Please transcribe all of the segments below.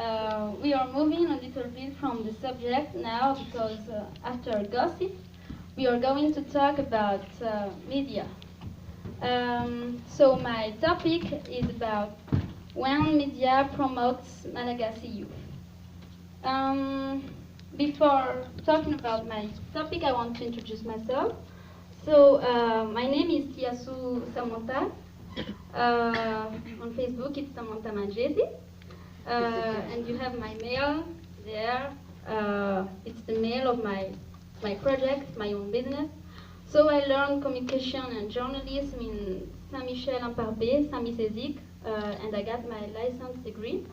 We are moving a little bit from the subject now because after gossip, we are going to talk about media. So my topic is about when media promotes Malagasy youth. Before talking about my topic, I want to introduce myself. So my name is Tiasy Samantha. On Facebook, it's Samantha Manjesi. And you have my mail there. It's the mail of my project, my own business. So I learned communication and journalism in Saint-Michel-en-Parbé, Saint-Misezic, and I got my license degree.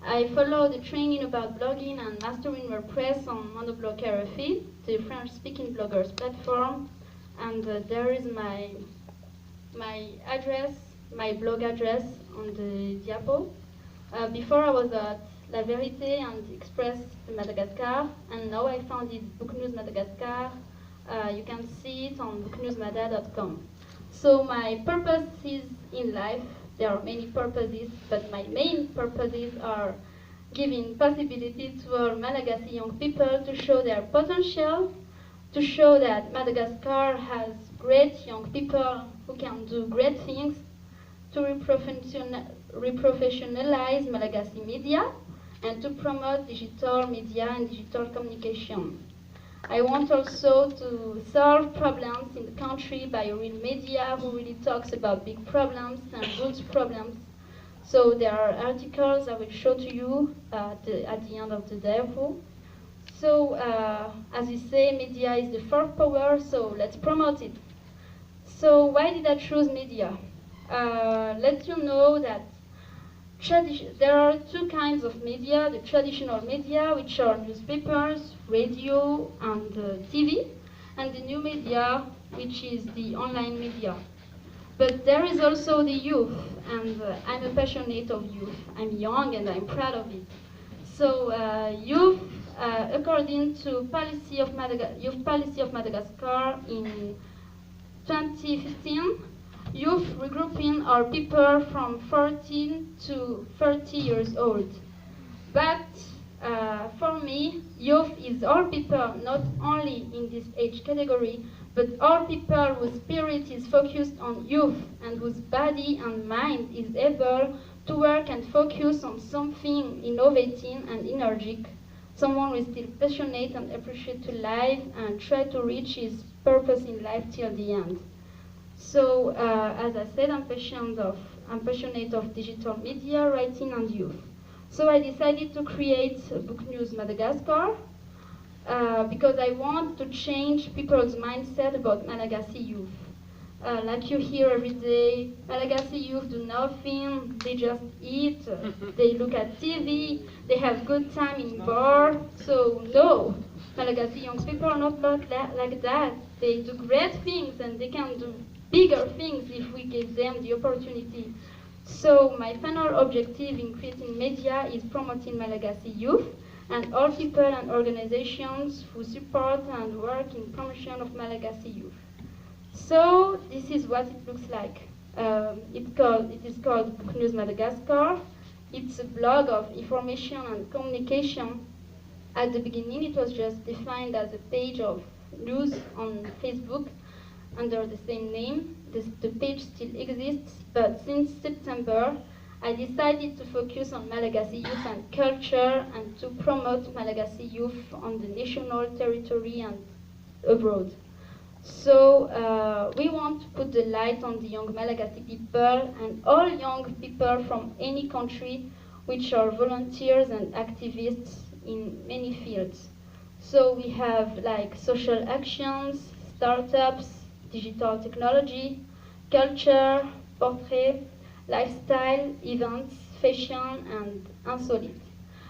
I followed the training about blogging and mastering WordPress on Monoblog RFI, the French-speaking bloggers platform, and there is my address, my blog address on the diapo. Before I was at La Vérité and Express de Madagascar, and now I founded Book News Madagascar. You can see it on booknewsmada.com. So my purposes in life, there are many purposes, but my main purposes are giving possibility to all Malagasy young people to show their potential, to show that Madagascar has great young people who can do great things, to reprofessionalize Malagasy media, and to promote digital media and digital communication. I want also to solve problems in the country by real media who really talks about big problems and good problems. So there are articles I will show to you at the end of the day. So as we say, media is the fourth power, so let's promote it. So why did I choose media? Let you know that there are two kinds of media: the traditional media, which are newspapers, radio, and TV, and the new media, which is the online media. But there is also the youth, and I'm a passionate of youth. I'm young and I'm proud of it. So youth, according to Youth Policy of Madagascar in 2015, youth regrouping are people from 14 to 30 years old. But for me, youth is all people, not only in this age category, but all people whose spirit is focused on youth and whose body and mind is able to work and focus on something innovating and energetic. Someone who is still passionate and appreciate to life and try to reach his purpose in life till the end. So, as I said, I'm passionate of digital media, writing, and youth. So I decided to create Book News Madagascar because I want to change people's mindset about Malagasy youth. Like you hear every day, Malagasy youth do nothing, they just eat, they look at TV, they have good time in bar. So no, Malagasy young people are not like that. They do great things and they can do bigger things if we give them the opportunity. So my final objective in creating media is promoting Malagasy youth and all people and organizations who support and work in promotion of Malagasy youth. So this is what it looks like. It is called Book News Madagascar. It's a blog of information and communication. At the beginning, it was just defined as a page of news on Facebook under the same name. The page still exists, but since September, I decided to focus on Malagasy youth and culture and to promote Malagasy youth on the national territory and abroad. So we want to put the light on the young Malagasy people and all young people from any country which are volunteers and activists in many fields. So we have like social actions, startups, digital technology, culture, portrait, lifestyle, events, fashion, and insolite.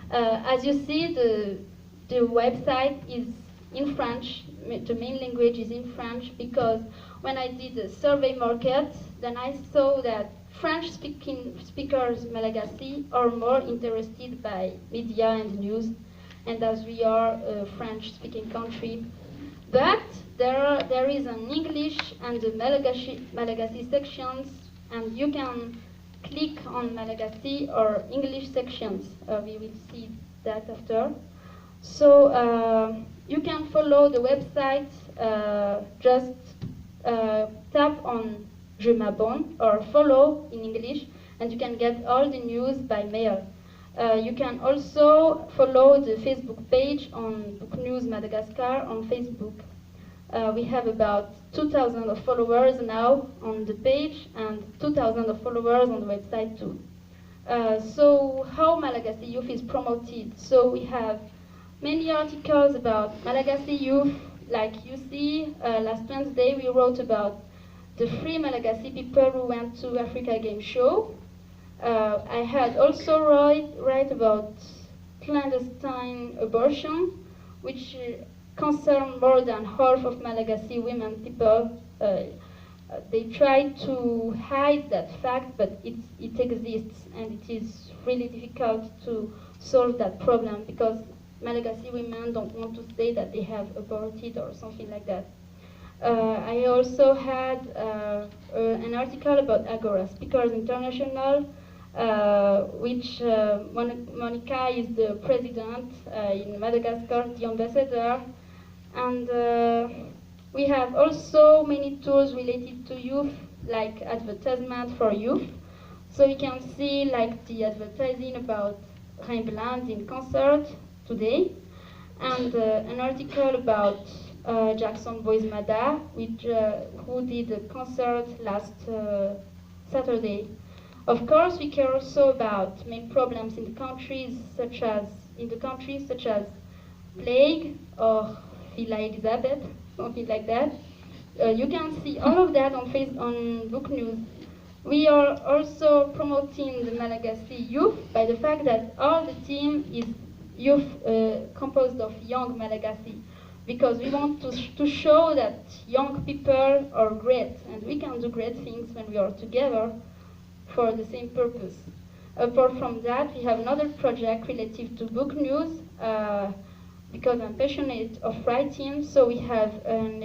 As you see, the website is in French. The main language is in French because when I did the survey market, then I saw that French speakers Malagasy are more interested by media and news, and as we are a French-speaking country. But there is an English and the Malagasy sections, and you can click on Malagasy or English sections. We will see that after. So you can follow the website, just tap on Je m'abonne or follow in English, and you can get all the news by mail. You can also follow the Facebook page on Book News Madagascar on Facebook. We have about 2,000 of followers now on the page and 2,000 of followers on the website too. So how Malagasy youth is promoted? So we have many articles about Malagasy youth. Like you see, last Wednesday we wrote about the 3 Malagasy people who went to Africa Game Show. I had also write about clandestine abortion, which concern more than half of Malagasy women people. They try to hide that fact, but it exists, and it is really difficult to solve that problem because Malagasy women don't want to say that they have aborted or something like that. I also had an article about Agora Speakers International, which Monica is the president in Madagascar, the ambassador, and we have also many tools related to youth, like advertisement for youth. So you can see like the advertising about Rainblands in concert today, and an article about Jackson Boys Mada, which, who did a concert last Saturday. Of course, we care also about main problems in the countries such as plague or Villa Elizabeth, something like that. You can see all of that on Book News. We are also promoting the Malagasy youth by the fact that all the team is youth composed of young Malagasy, because we want to show that young people are great and we can do great things when we are together for the same purpose. Apart from that, we have another project related to book news, because I'm passionate of writing, so we have an